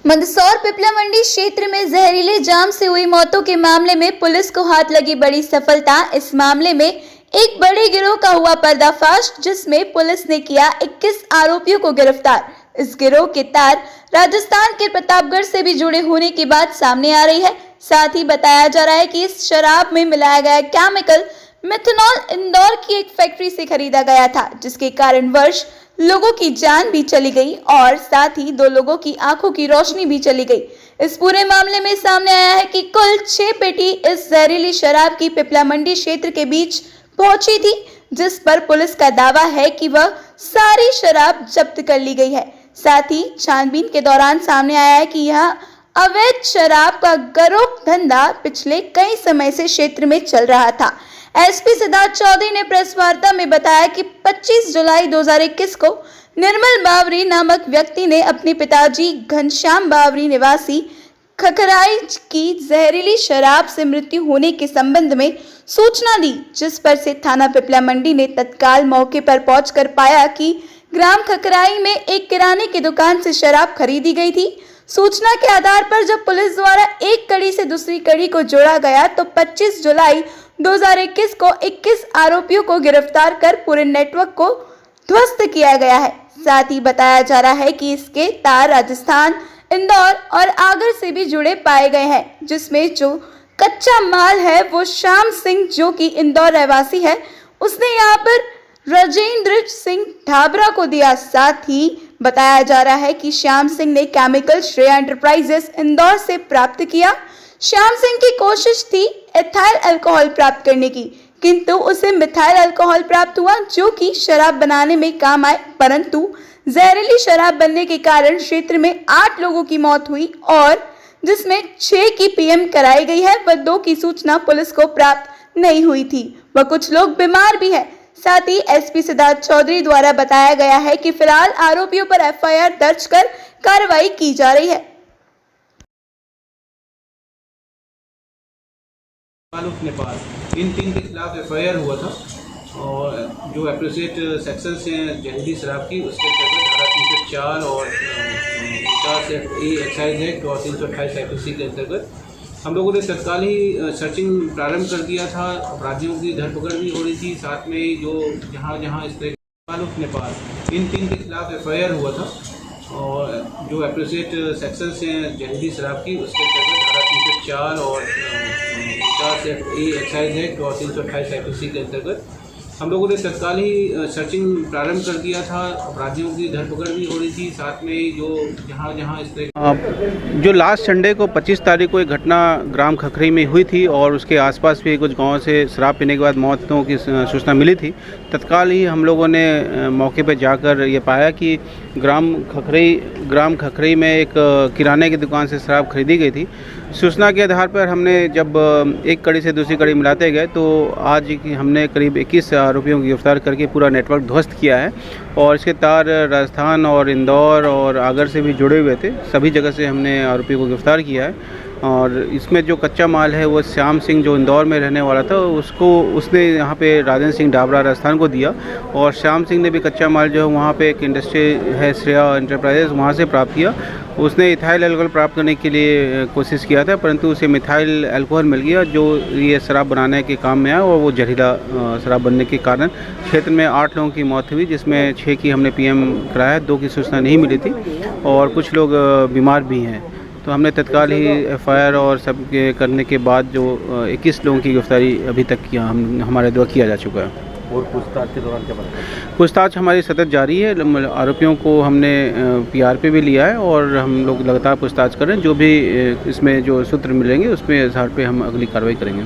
मंदसौर पिपला मंडी क्षेत्र में जहरीले जाम से हुई मौतों के मामले में पुलिस को हाथ लगी बड़ी सफलता। इस मामले में एक बड़े गिरोह का हुआ पर्दाफाश, जिसमें पुलिस ने किया 21 आरोपियों को गिरफ्तार। इस गिरोह के तार राजस्थान के प्रतापगढ़ से भी जुड़े होने की बात सामने आ रही है। साथ ही बताया जा रहा है कि इस शराब में मिलाया गया केमिकल मिथेनॉल इंदौर की एक फैक्ट्री से खरीदा गया था, जिसके कारणवश लोगों की जान भी चली गई और साथ ही 2 लोगों की आंखों की रोशनी भी चली गई। इस पूरे मामले में सामने आया है कि कुल 6 पेटी इस जहरीली शराब की पिपला मंडी क्षेत्र के बीच पहुंची थी, जिस पर पुलिस का दावा है कि वह सारी शराब जब्त कर ली गई है। साथ ही छानबीन के दौरान सामने आया है कि यह अवैध शराब का गरोह धंधा पिछले कई समय से क्षेत्र में चल रहा था। एसपी सिद्धार्थ चौधरी ने प्रेस वार्ता में बताया कि 25 जुलाई 2021 को निर्मल बावरी नामक व्यक्ति ने अपने पिताजी घनश्याम बावरी निवासी खखराई की जहरीली शराब से मृत्यु होने के संबंध में सूचना दी, जिस पर से थाना पिपला मंडी ने तत्काल मौके पर पहुंचकर पाया कि ग्राम खखराई में एक किराने की दुकान से शराब खरीदी गई थी। सूचना के आधार पर जब पुलिस द्वारा एक कड़ी से दूसरी कड़ी को जोड़ा गया तो 25 जुलाई 2021 को 21 आरोपियों को गिरफ्तार कर पूरे नेटवर्क को ध्वस्त किया गया है। साथ ही बताया जा रहा है कि इसके तार राजस्थान, इंदौर और आगर से भी जुड़े पाए गए हैं, जिसमें जो कच्चा माल है वो श्याम सिंह, जो कि इंदौर रहवासी है, उसने यहाँ पर राजेंद्र सिंह ढाबरा को दिया। साथ ही बताया जा रहा है कि श्याम सिंह ने केमिकल श्रेया एंटरप्राइजेस इंदौर से प्राप्त किया। श्याम सिंह की कोशिश थी एथाइल अल्कोहल प्राप्त करने की, किंतु उसे मिथाइल अल्कोहल प्राप्त हुआ, जो कि शराब बनाने में काम आए, परंतु जहरीली शराब बनने के कारण क्षेत्र में 8 लोगों की मौत हुई और जिसमें 6 की पीएम कराई गई है। वह 2 की सूचना पुलिस को प्राप्त नहीं हुई थी। वह कुछ लोग बीमार भी है। साथ ही एसपी सिद्धार्थ चौधरी द्वारा बताया गया है कि फिलहाल आरोपियों पर एफआईआर दर्ज कर कार्रवाई की जा रही है। नेपाल इन 3 के खिलाफ एफआईआर हुआ था और जो एप्रोप्रिएट सेक्शंस हैं जहरीली शराब की, उसके अंतर्गत धारा 304 और 4 ए एक्साइज एक्ट और 328 आईपीसी के अंतर्गत हम लोगों ने तत्काल ही सर्चिंग प्रारंभ कर दिया था। अपराधियों की धरपकड़ भी हो रही थी, साथ में जो जहाँ इस तरह नेपाल इन 3 के खिलाफ एफआईआर हुआ था और जो एप्रोप्रिएट सेक्शंस हैं जहरीली शराब की, उसके अंतर्गत धारा 304 और 4 ए एक्साइज एक्ट और 328 आईपीसी के अंतर्गत हम लोगों ने तत्काल ही सर्चिंग प्रारंभ कर दिया था। अपराधियों की धरपकड़ भी हो रही थी, साथ में जो जहाँ इस तरह जो लास्ट संडे को 25 तारीख को एक घटना ग्राम खखरी में हुई थी और उसके आसपास भी कुछ गांवों से शराब पीने के बाद मौतों की सूचना मिली थी। तत्काल ही हम लोगों ने मौके पर जाकर ये पाया कि ग्राम खखरी में एक किराने की दुकान से शराब खरीदी गई थी। सूचना के आधार पर हमने जब एक कड़ी से दूसरी कड़ी मिलाते गए तो आज हमने करीब 21 आरोपियों की गिरफ्तार करके पूरा नेटवर्क ध्वस्त किया है और इसके तार राजस्थान और इंदौर और आगर से भी जुड़े हुए थे। सभी जगह से हमने आरोपियों को गिरफ्तार किया है और इसमें जो कच्चा माल है वो श्याम सिंह जो इंदौर में रहने वाला था, उसने यहाँ पे राजेंद्र सिंह ढाबरा राजस्थान को दिया और श्याम सिंह ने भी कच्चा माल जो है वहाँ पे एक इंडस्ट्री है श्रेया एंटरप्राइजेस, वहाँ से प्राप्त किया। उसने इथाइल अल्कोहल प्राप्त करने के लिए कोशिश किया था, परंतु उसे मिथाइल अल्कोहल मिल गया जो ये शराब बनाने के काम में आया और वो जहरीला शराब बनने के कारण क्षेत्र में 8 लोगों की मौत हुई, जिसमें 6 की हमने पीएम कराया, 2 की सूचना नहीं मिली थी और कुछ लोग बीमार भी हैं। तो हमने तत्काल ही एफआईआर और सब के करने के बाद जो 21 लोगों की गिरफ्तारी अभी तक हमारे द्वारा किया जा चुका है। और पूछताछ के दौरान क्या पता? पूछताछ हमारी सतत जारी है। आरोपियों को हमने पीआर पे भी लिया है और हम लोग लगातार पूछताछ कर रहे हैं। जो भी इसमें जो सूत्र मिलेंगे उसमें आधार पे हम अगली कार्रवाई करेंगे।